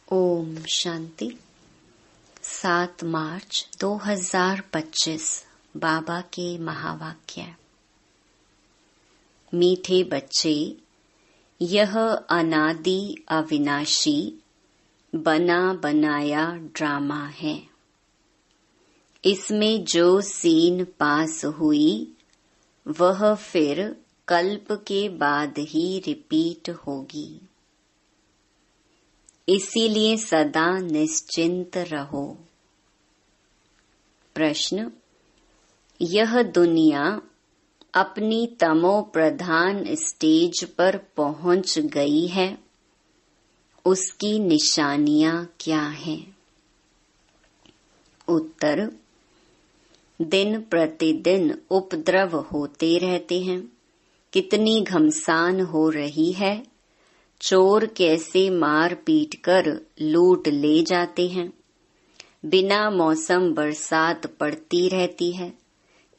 ओम शांति। 7 मार्च 2025 बाबा के महावाक्य। मीठे बच्चे, यह अनादि अविनाशी बना बनाया ड्रामा है। इसमें जो सीन पास हुई वह फिर कल्प के बाद ही रिपीट होगी। इसीलिए सदा निश्चिंत रहो। प्रश्न: यह दुनिया अपनी तमो प्रधान स्टेज पर पहुंच गई है, उसकी निशानियां क्या हैं? उत्तर: दिन प्रतिदिन उपद्रव होते रहते हैं। कितनी घमसान हो रही है। चोर कैसे मार पीट कर लूट ले जाते हैं। बिना मौसम बरसात पड़ती रहती है।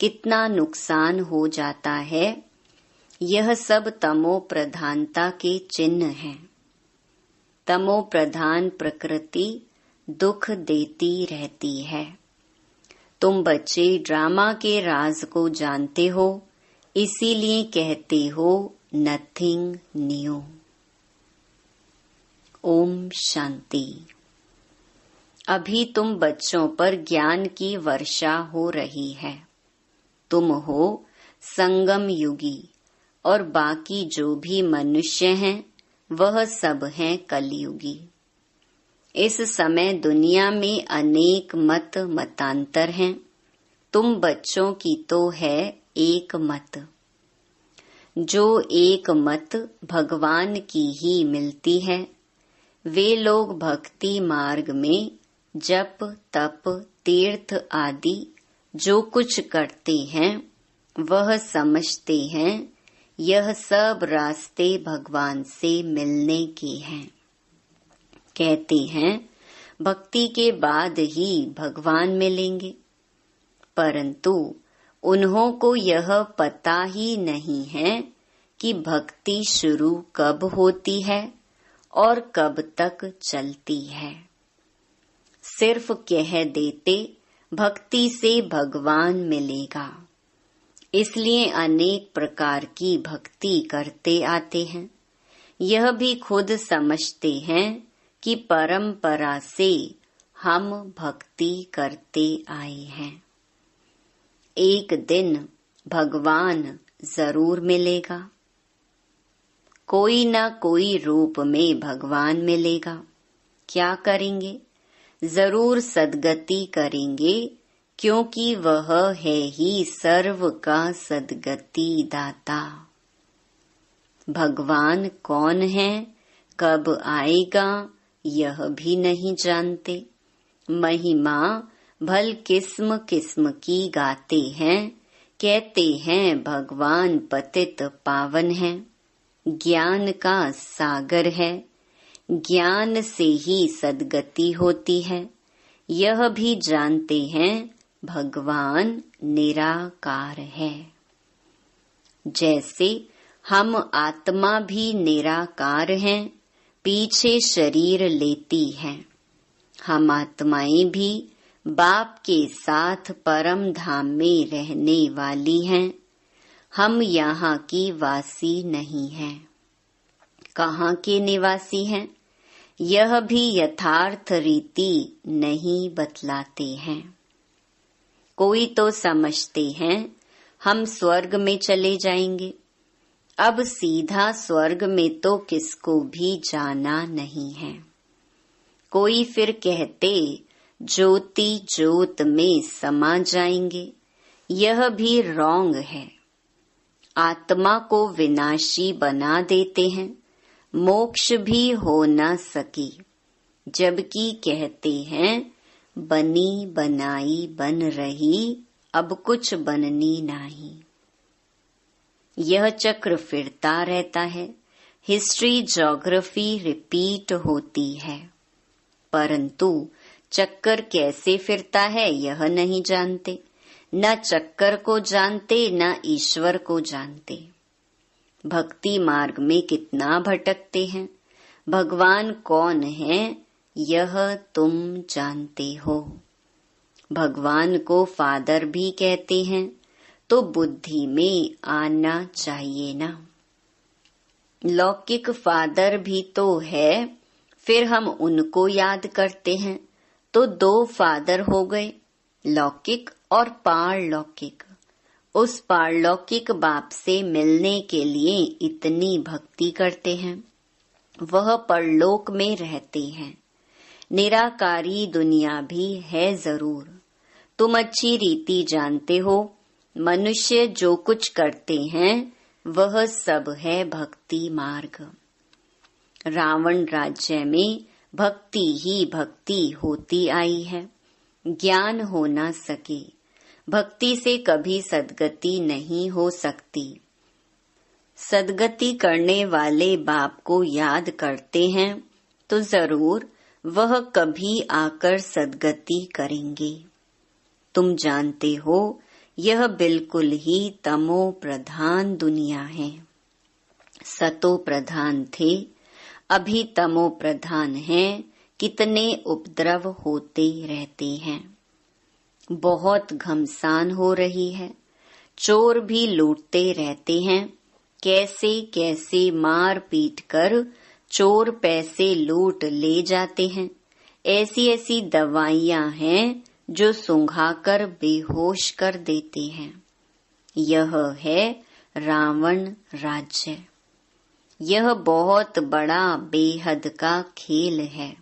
कितना नुकसान हो जाता है। यह सब तमो प्रधानता के चिन्ह हैं। तमो प्रधान प्रकृति दुख देती रहती है। तुम बच्चे ड्रामा के राज को जानते हो, इसीलिए कहते हो नथिंग न्यू। ओम शांति। अभी तुम बच्चों पर ज्ञान की वर्षा हो रही है। तुम हो संगम युगी और बाकी जो भी मनुष्य हैं वह सब हैं कलयुगी। इस समय दुनिया में अनेक मत मतांतर हैं। तुम बच्चों की तो है एक मत। जो एक मत भगवान की ही मिलती है। वे लोग भक्ति मार्ग में जप तप तीर्थ आदि जो कुछ करते हैं वह समझते हैं यह सब रास्ते भगवान से मिलने के हैं। कहते हैं भक्ति के बाद ही भगवान मिलेंगे, परंतु उन्हों को यह पता ही नहीं है कि भक्ति शुरू कब होती है और कब तक चलती है। सिर्फ कह देते भक्ति से भगवान मिलेगा, इसलिए अनेक प्रकार की भक्ति करते आते हैं। यह भी खुद समझते हैं कि परंपरा से हम भक्ति करते आए हैं। एक दिन भगवान जरूर मिलेगा। कोई न कोई रूप में भगवान मिलेगा। क्या करेंगे? जरूर सद्गति करेंगे, क्योंकि वह है ही सर्व का सद्गति दाता। भगवान कौन है, कब आएगा, यह भी नहीं जानते। महिमा भल किस्म किस्म की गाते हैं। कहते हैं भगवान पतित पावन है, ज्ञान का सागर है। ज्ञान से ही सद्गति होती है। यह भी जानते हैं भगवान निराकार है। जैसे हम आत्मा भी निराकार हैं, पीछे शरीर लेती हैं। हम आत्माएं भी बाप के साथ परम धाम में रहने वाली हैं। हम यहाँ की वासी नहीं हैं। कहाँ के निवासी हैं, यह भी यथार्थ रीति नहीं बतलाते हैं। कोई तो समझते हैं हम स्वर्ग में चले जाएंगे। अब सीधा स्वर्ग में तो किसको भी जाना नहीं है। कोई फिर कहते ज्योति ज्योत में समा जाएंगे। यह भी रॉन्ग है। आत्मा को विनाशी बना देते हैं, मोक्ष भी हो न सकी, जबकि कहते हैं बनी बनाई बन रही, अब कुछ बननी नहीं। यह चक्र फिरता रहता है। हिस्ट्री ज्योग्राफी रिपीट होती है, परंतु चक्कर कैसे फिरता है यह नहीं जानते। न चक्कर को जानते न ईश्वर को जानते। भक्ति मार्ग में कितना भटकते हैं। भगवान कौन है यह तुम जानते हो। भगवान को फादर भी कहते हैं तो बुद्धि में आना चाहिए ना। लौकिक फादर भी तो है, फिर हम उनको याद करते हैं तो दो फादर हो गए, लौकिक और पारलौकिक। उस पारलौकिक बाप से मिलने के लिए इतनी भक्ति करते हैं। वह परलोक में रहते हैं। निराकारी दुनिया भी है जरूर। तुम अच्छी रीति जानते हो, मनुष्य जो कुछ करते हैं वह सब है भक्ति मार्ग। रावण राज्य में भक्ति ही भक्ति होती आई है। ज्ञान हो ना सके, भक्ति से कभी सद्गति नहीं हो सकती। सद्गति करने वाले बाप को याद करते हैं तो जरूर वह कभी आकर सद्गति करेंगे। तुम जानते हो यह बिल्कुल ही तमो प्रधान दुनिया है। सतो प्रधान थे, अभी तमो प्रधान है। कितने उपद्रव होते रहते हैं। बहुत घमसान हो रही है। चोर भी लूटते रहते हैं। कैसे कैसे मार पीट कर चोर पैसे लूट ले जाते हैं। ऐसी ऐसी दवाइयां हैं जो सुंघाकर बेहोश कर देते हैं। यह है रावण राज्य। यह बहुत बड़ा बेहद का खेल है।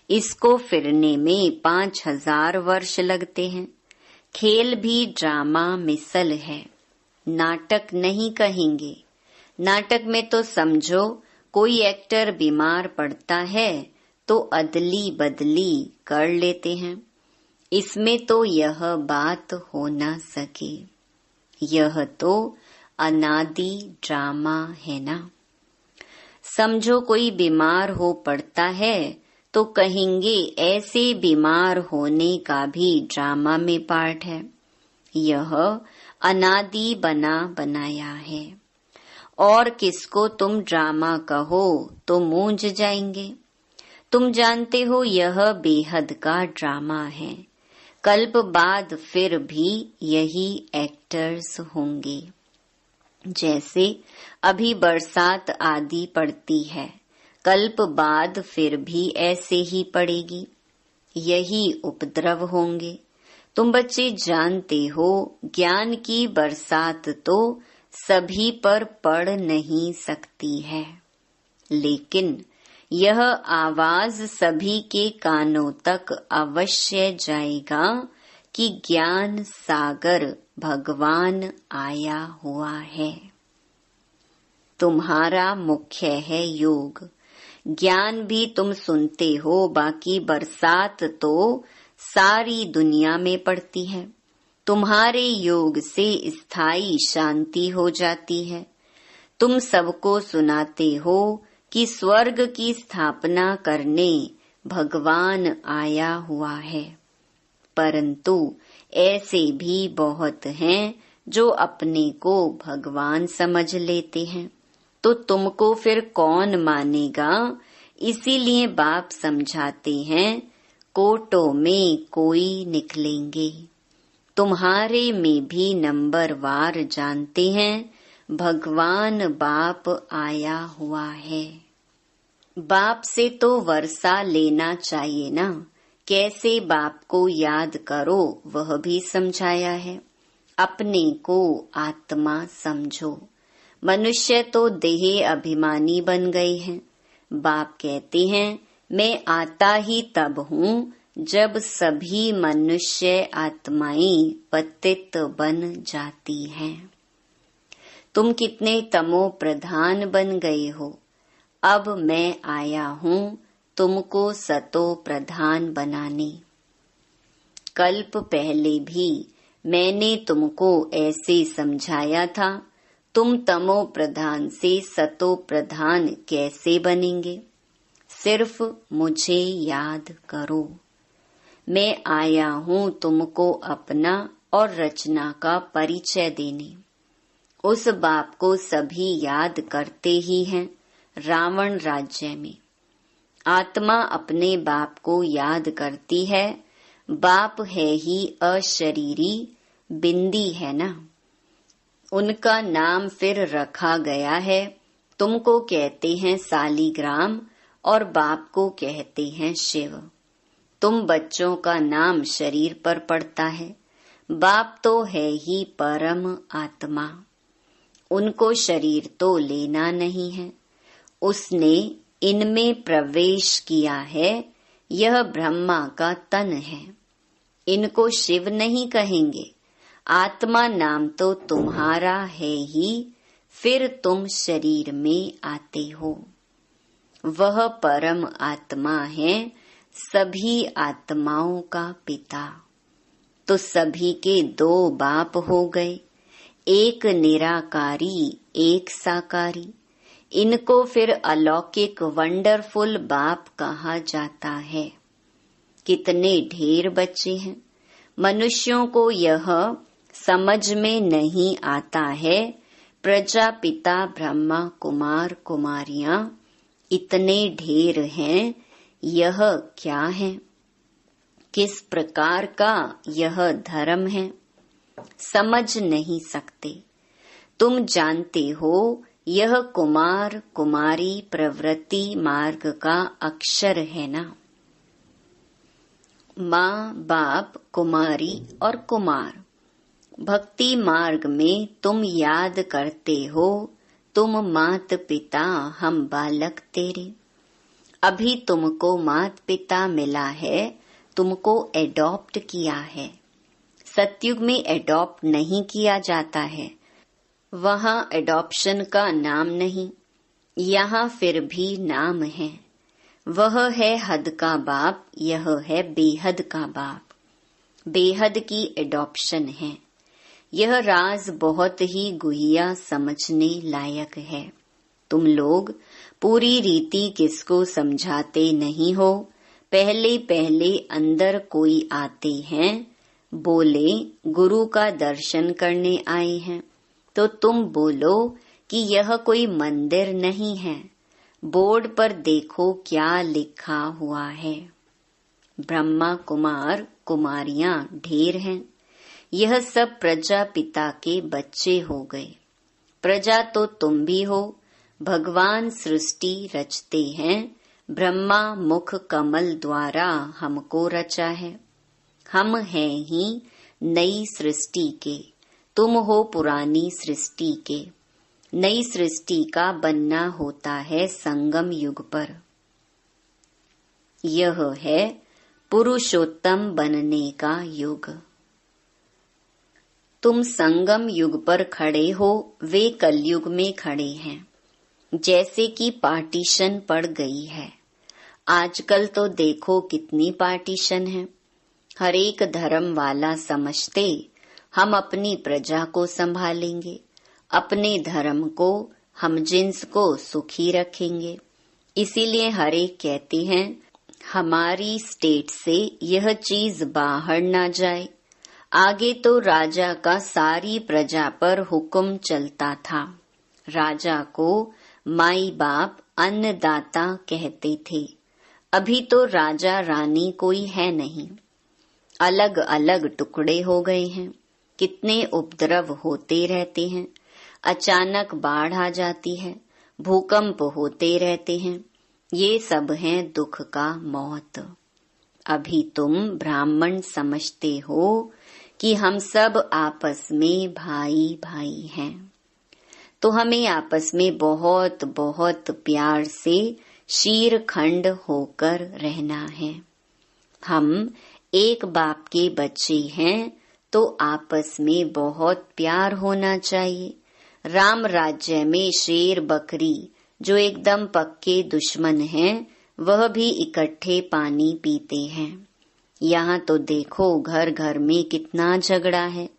इसको फिरने में 5000 वर्ष लगते हैं। खेल भी ड्रामा मिसल है, नाटक नहीं कहेंगे। नाटक में तो समझो कोई एक्टर बीमार पड़ता है तो अदली बदली कर लेते हैं। इसमें तो यह बात हो ना सके। यह तो अनादि ड्रामा है ना। समझो कोई बीमार हो पड़ता है तो कहेंगे ऐसे बीमार होने का भी ड्रामा में पार्ट है। यह अनादि बना बनाया है। और किसको तुम ड्रामा कहो तो मूंझ जाएंगे। तुम जानते हो यह बेहद का ड्रामा है। कल्प बाद फिर भी यही एक्टर्स होंगे। जैसे अभी बरसात आदि पड़ती है, कल्प बाद फिर भी ऐसे ही पड़ेगी। यही उपद्रव होंगे। तुम बच्चे जानते हो ज्ञान की बरसात तो सभी पर पड़ नहीं सकती है, लेकिन यह आवाज सभी के कानों तक अवश्य जाएगा कि ज्ञान सागर भगवान आया हुआ है। तुम्हारा मुख्य है योग। ज्ञान भी तुम सुनते हो, बाकी बरसात तो सारी दुनिया में पड़ती है। तुम्हारे योग से स्थायी शांति हो जाती है। तुम सबको सुनाते हो कि स्वर्ग की स्थापना करने भगवान आया हुआ है, परंतु ऐसे भी बहुत हैं जो अपने को भगवान समझ लेते हैं। तो तुमको फिर कौन मानेगा। इसीलिए बाप समझाते हैं कोटों में कोई निकलेंगे। तुम्हारे में भी नंबरवार जानते हैं भगवान बाप आया हुआ है। बाप से तो वर्षा लेना चाहिए ना। कैसे बाप को याद करो वह भी समझाया है। अपने को आत्मा समझो। मनुष्य तो देह अभिमानी बन गए हैं। बाप कहते हैं मैं आता ही तब हूँ जब सभी मनुष्य आत्माएं पतित बन जाती हैं। तुम कितने तमो प्रधान बन गए हो। अब मैं आया हूँ तुमको सतो प्रधान बनाने। कल्प पहले भी मैंने तुमको ऐसे समझाया था। तुम तमो प्रधान से सतो प्रधान कैसे बनेंगे। सिर्फ मुझे याद करो। मैं आया हूँ तुमको अपना और रचना का परिचय देने। उस बाप को सभी याद करते ही हैं। रावण राज्य में आत्मा अपने बाप को याद करती है। बाप है ही अशरीरी, बिंदी है ना। उनका नाम फिर रखा गया है। तुमको कहते हैं सालीग्राम और बाप को कहते हैं शिव। तुम बच्चों का नाम शरीर पर पड़ता है। बाप तो है ही परम आत्मा। उनको शरीर तो लेना नहीं है। उसने इनमें प्रवेश किया है। यह ब्रह्मा का तन है। इनको शिव नहीं कहेंगे। आत्मा नाम तो तुम्हारा है ही, फिर तुम शरीर में आते हो। वह परम आत्मा है, सभी आत्माओं का पिता। तो सभी के दो बाप हो गए, एक निराकारी एक साकारी। इनको फिर अलौकिक वंडरफुल बाप कहा जाता है। कितने ढेर बच्चे हैं। मनुष्यों को यह समझ में नहीं आता है। प्रजापिता ब्रह्मा कुमार कुमारियां इतने ढेर हैं, यह क्या है? किस प्रकार का यह धर्म है? समझ नहीं सकते। तुम जानते हो यह कुमार कुमारी प्रवृत्ति मार्ग का अक्षर है ना। माँ बाप कुमारी और कुमार। भक्ति मार्ग में तुम याद करते हो, तुम मात पिता हम बालक तेरे। अभी तुमको मात पिता मिला है, तुमको एडॉप्ट किया है। सतयुग में एडॉप्ट नहीं किया जाता है। वहाँ एडॉप्शन का नाम नहीं, यहाँ फिर भी नाम है। वह है हद का बाप, यह है बेहद का बाप। बेहद की एडॉप्शन है। यह राज बहुत ही गुहिया समझने लायक है। तुम लोग पूरी रीति किसको समझाते नहीं हो। पहले पहले अंदर कोई आते हैं, बोले गुरु का दर्शन करने आए हैं, तो तुम बोलो कि यह कोई मंदिर नहीं है। बोर्ड पर देखो क्या लिखा हुआ है। ब्रह्मा कुमार कुमारियां ढेर हैं। यह सब प्रजापिता के बच्चे हो गए। प्रजा तो तुम भी हो। भगवान सृष्टि रचते हैं। ब्रह्मा मुख कमल द्वारा हमको रचा है। हम हैं ही नई सृष्टि के, तुम हो पुरानी सृष्टि के। नई सृष्टि का बनना होता है संगम युग पर। यह है पुरुषोत्तम बनने का युग। तुम संगम युग पर खड़े हो, वे कलयुग में खड़े हैं। जैसे कि पार्टीशन पड़ गई है। आजकल तो देखो कितनी पार्टीशन है। हर एक धर्म वाला समझते हम अपनी प्रजा को संभालेंगे, अपने धर्म को, हम जिन्स को सुखी रखेंगे। इसीलिए हर एक कहते हैं हमारी स्टेट से यह चीज बाहर ना जाए। आगे तो राजा का सारी प्रजा पर हुक्म चलता था। राजा को माई बाप अन्नदाता कहते थे। अभी तो राजा रानी कोई है नहीं। अलग अलग टुकड़े हो गए हैं। कितने उपद्रव होते रहते हैं। अचानक बाढ़ आ जाती है, भूकंप होते रहते हैं। ये सब है दुख का मौत। अभी तुम ब्राह्मण समझते हो कि हम सब आपस में भाई भाई हैं, तो हमें आपस में बहुत बहुत प्यार से शीरखंड होकर रहना है। हम एक बाप के बच्चे हैं, तो आपस में बहुत प्यार होना चाहिए। राम राज्य में शेर बकरी जो एकदम पक्के दुश्मन हैं, वह भी इकट्ठे पानी पीते हैं। यहाँ तो देखो घर घर में कितना झगड़ा है।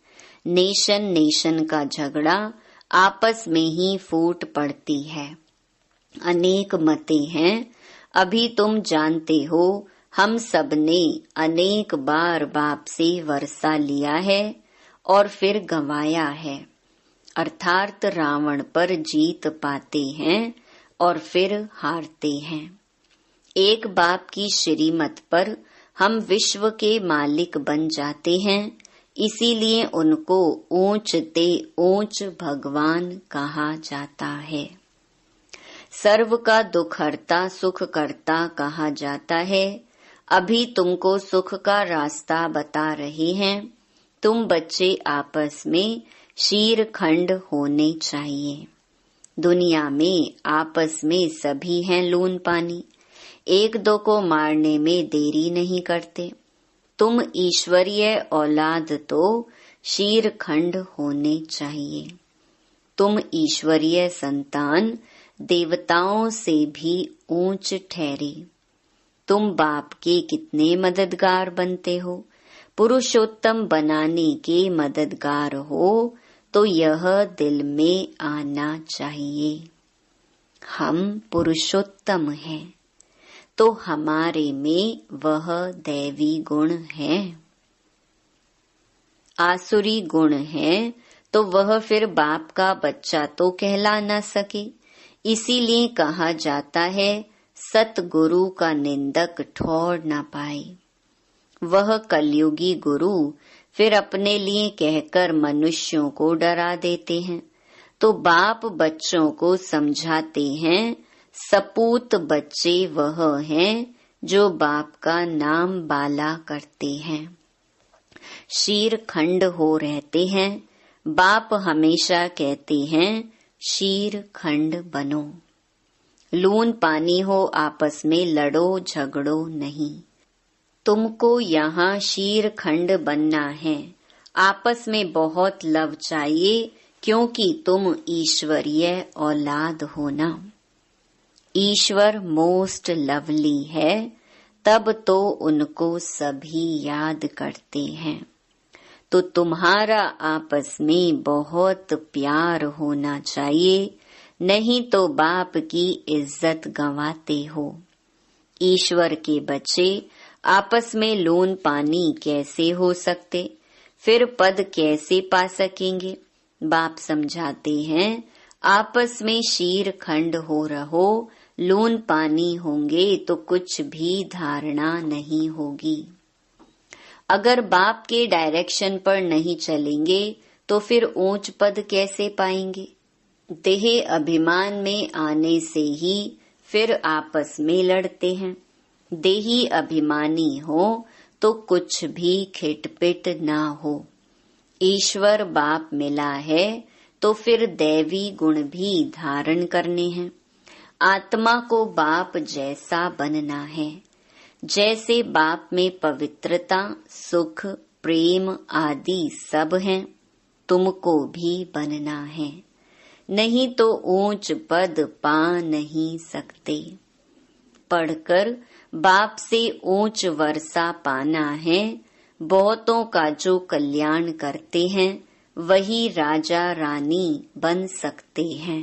नेशन नेशन का झगड़ा आपस में ही फूट पड़ती है। अनेक मतें हैं। अभी तुम जानते हो हम सब ने अनेक बार बाप से वर्षा लिया है और फिर गंवाया है। अर्थात रावण पर जीत पाते हैं और फिर हारते हैं। एक बाप की श्रीमत पर हम विश्व के मालिक बन जाते हैं, इसीलिए उनको ऊंच ते ऊंच भगवान कहा जाता है। सर्व का दुख हरता सुख करता कहा जाता है। अभी तुमको सुख का रास्ता बता रहे हैं। तुम बच्चे आपस में शीरखंड होने चाहिए। दुनिया में आपस में सभी हैं लून पानी, एक दो को मारने में देरी नहीं करते। तुम ईश्वरीय औलाद तो शीरखंड होने चाहिए। तुम ईश्वरीय संतान देवताओं से भी ऊंच ठहरे। तुम बाप के कितने मददगार बनते हो। पुरुषोत्तम बनाने के मददगार हो तो यह दिल में आना चाहिए। हम पुरुषोत्तम हैं तो हमारे में वह दैवी गुण है। आसुरी गुण है तो वह फिर बाप का बच्चा तो कहला न सके। इसीलिए कहा जाता है सतगुरु का निंदक ठौर न पाए। वह कलयुगी गुरु फिर अपने लिए कहकर मनुष्यों को डरा देते हैं, तो बाप बच्चों को समझाते हैं सपूत बच्चे वह हैं जो बाप का नाम बाला करते हैं, शीरखंड हो रहते हैं। बाप हमेशा कहते हैं शीरखंड बनो। लून पानी हो आपस में लड़ो झगड़ो नहीं। तुमको यहाँ शीरखंड बनना है। आपस में बहुत लव चाहिए क्योंकि तुम ईश्वरीय औलाद हो ना। ईश्वर मोस्ट लवली है, तब तो उनको सभी याद करते हैं। तो तुम्हारा आपस में बहुत प्यार होना चाहिए, नहीं तो बाप की इज्जत गंवाते हो। ईश्वर के बच्चे आपस में लून पानी कैसे हो सकते, फिर पद कैसे पा सकेंगे। बाप समझाते हैं आपस में शीरखंड हो रहो, लून पानी होंगे तो कुछ भी धारणा नहीं होगी। अगर बाप के डायरेक्शन पर नहीं चलेंगे तो फिर ऊंच पद कैसे पाएंगे। देह अभिमान में आने से ही फिर आपस में लड़ते हैं। देही अभिमानी हो तो कुछ भी खिटपिट ना हो। ईश्वर बाप मिला है तो फिर दैवी गुण भी धारण करने हैं। आत्मा को बाप जैसा बनना है। जैसे बाप में पवित्रता सुख प्रेम आदि सब हैं, तुमको भी बनना है, नहीं तो ऊंच पद पा नहीं सकते। पढ़कर बाप से ऊंच वर्षा पाना है। बहुतों का जो कल्याण करते हैं वही राजा रानी बन सकते हैं।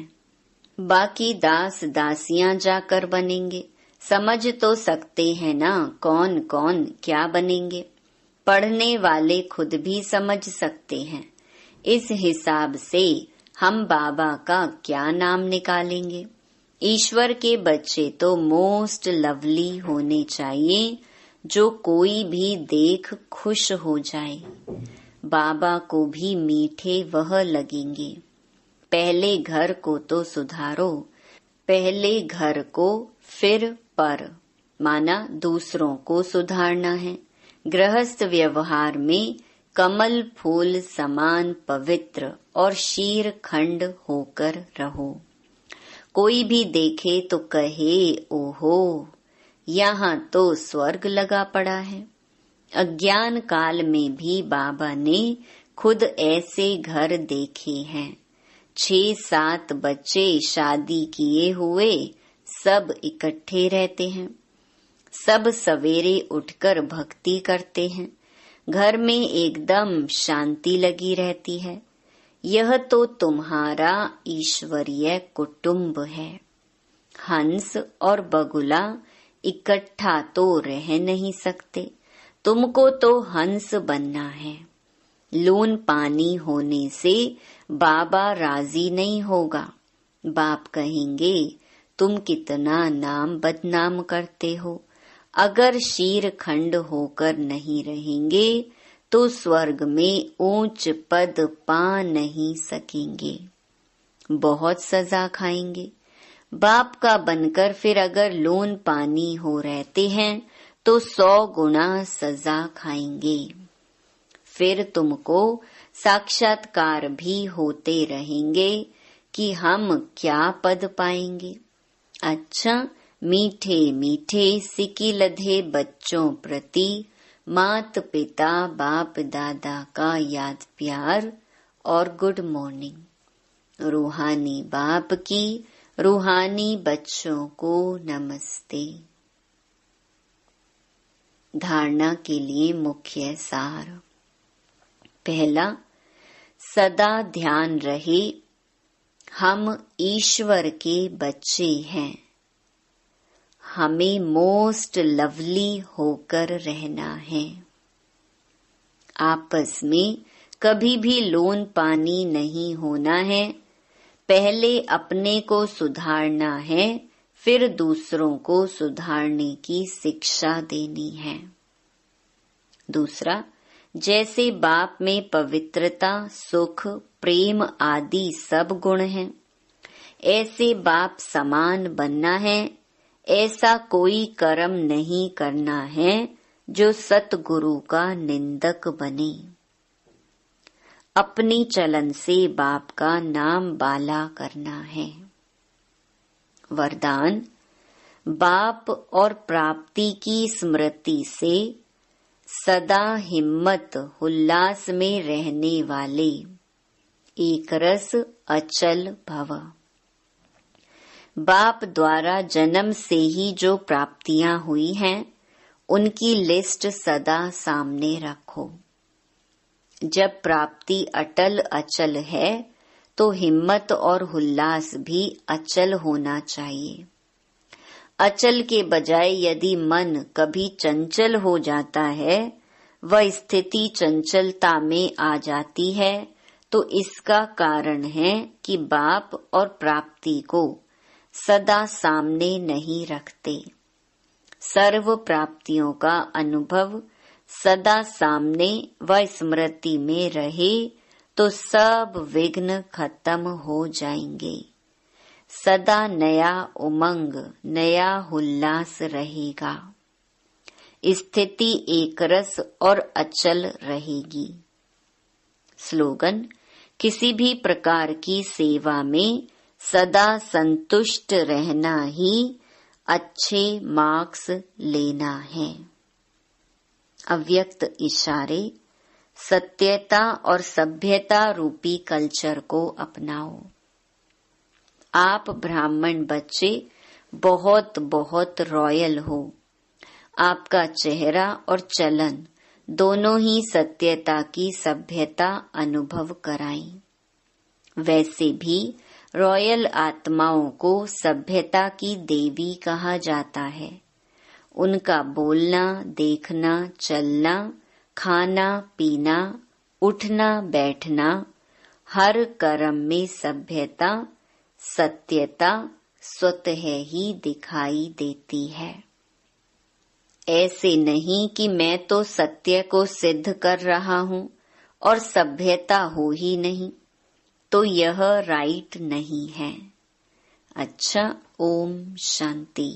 बाकी दास दासियां जाकर बनेंगे। समझ तो सकते हैं ना कौन कौन क्या बनेंगे। पढ़ने वाले खुद भी समझ सकते हैं। इस हिसाब से हम बाबा का क्या नाम निकालेंगे। ईश्वर के बच्चे तो मोस्ट लवली होने चाहिए, जो कोई भी देख खुश हो जाए। बाबा को भी मीठे वह लगेंगे। पहले घर को तो सुधारो, पहले घर को फिर पर, माना दूसरों को सुधारना है। गृहस्थ व्यवहार में कमल फूल समान पवित्र और शीरखंड होकर रहो। कोई भी देखे तो कहे ओहो, यहाँ तो स्वर्ग लगा पड़ा है। अज्ञान काल में भी बाबा ने खुद ऐसे घर देखे हैं। 6-7 बच्चे शादी किए हुए सब इकट्ठे रहते हैं। सब सवेरे उठकर भक्ति करते हैं। घर में एकदम शांति लगी रहती है। यह तो तुम्हारा ईश्वरीय कुटुंब है। हंस और बगुला इकट्ठा तो रह नहीं सकते। तुमको तो हंस बनना है। लून पानी होने से बाबा राजी नहीं होगा। बाप कहेंगे तुम कितना नाम बदनाम करते हो। अगर शीर खंड होकर नहीं रहेंगे तो स्वर्ग में ऊंच पद पा नहीं सकेंगे, बहुत सजा खाएंगे। बाप का बनकर फिर अगर लोन पानी हो रहते हैं तो 100 गुना सजा खाएंगे। फिर तुमको साक्षात्कार भी होते रहेंगे कि हम क्या पद पाएंगे। अच्छा, मीठे मीठे सिकी लधे बच्चों प्रति मात पिता बाप दादा का याद प्यार और गुड मॉर्निंग। रूहानी बाप की रूहानी बच्चों को नमस्ते। धारणा के लिए मुख्य सार। पहला, सदा ध्यान रहे हम ईश्वर के बच्चे हैं। हमें मोस्ट लवली होकर रहना है। आपस में कभी भी लोन पानी नहीं होना है। पहले अपने को सुधारना है, फिर दूसरों को सुधारने की शिक्षा देनी है। दूसरा, जैसे बाप में पवित्रता, सुख, प्रेम आदि सब गुण हैं, ऐसे बाप समान बनना है। ऐसा कोई कर्म नहीं करना है जो सतगुरु का निंदक बने। अपनी चलन से बाप का नाम बाला करना है। वरदान, बाप और प्राप्ति की स्मृति से सदा हिम्मत उल्लास में रहने वाले एक रस अचल भव। बाप द्वारा जन्म से ही जो प्राप्तियां हुई हैं, उनकी लिस्ट सदा सामने रखो। जब प्राप्ति अटल अचल है तो हिम्मत और उल्लास भी अचल होना चाहिए। अचल के बजाय यदि मन कभी चंचल हो जाता है, वह स्थिति चंचलता में आ जाती है, तो इसका कारण है कि बाप और प्राप्ति को सदा सामने नहीं रखते। सर्व प्राप्तियों का अनुभव सदा सामने व स्मृति में रहे तो सब विघ्न खत्म हो जाएंगे। सदा नया उमंग, नया उल्लास रहेगा। स्थिति एकरस और अचल रहेगी। स्लोगन, किसी भी प्रकार की सेवा में सदा संतुष्ट रहना ही अच्छे मार्क्स लेना है। अव्यक्त इशारे, सत्यता और सभ्यता रूपी कल्चर को अपनाओ। आप ब्राह्मण बच्चे बहुत बहुत रॉयल हो। आपका चेहरा और चलन दोनों ही सत्यता की सभ्यता अनुभव कराएं। वैसे भी रॉयल आत्माओं को सभ्यता की देवी कहा जाता है। उनका बोलना, देखना, चलना, खाना पीना, उठना बैठना, हर कर्म में सभ्यता, सत्यता स्वतः ही दिखाई देती है। ऐसे नहीं कि मैं तो सत्य को सिद्ध कर रहा हूँ और सभ्यता हो ही नहीं, तो यह राइट नहीं है। अच्छा, ओम शांति।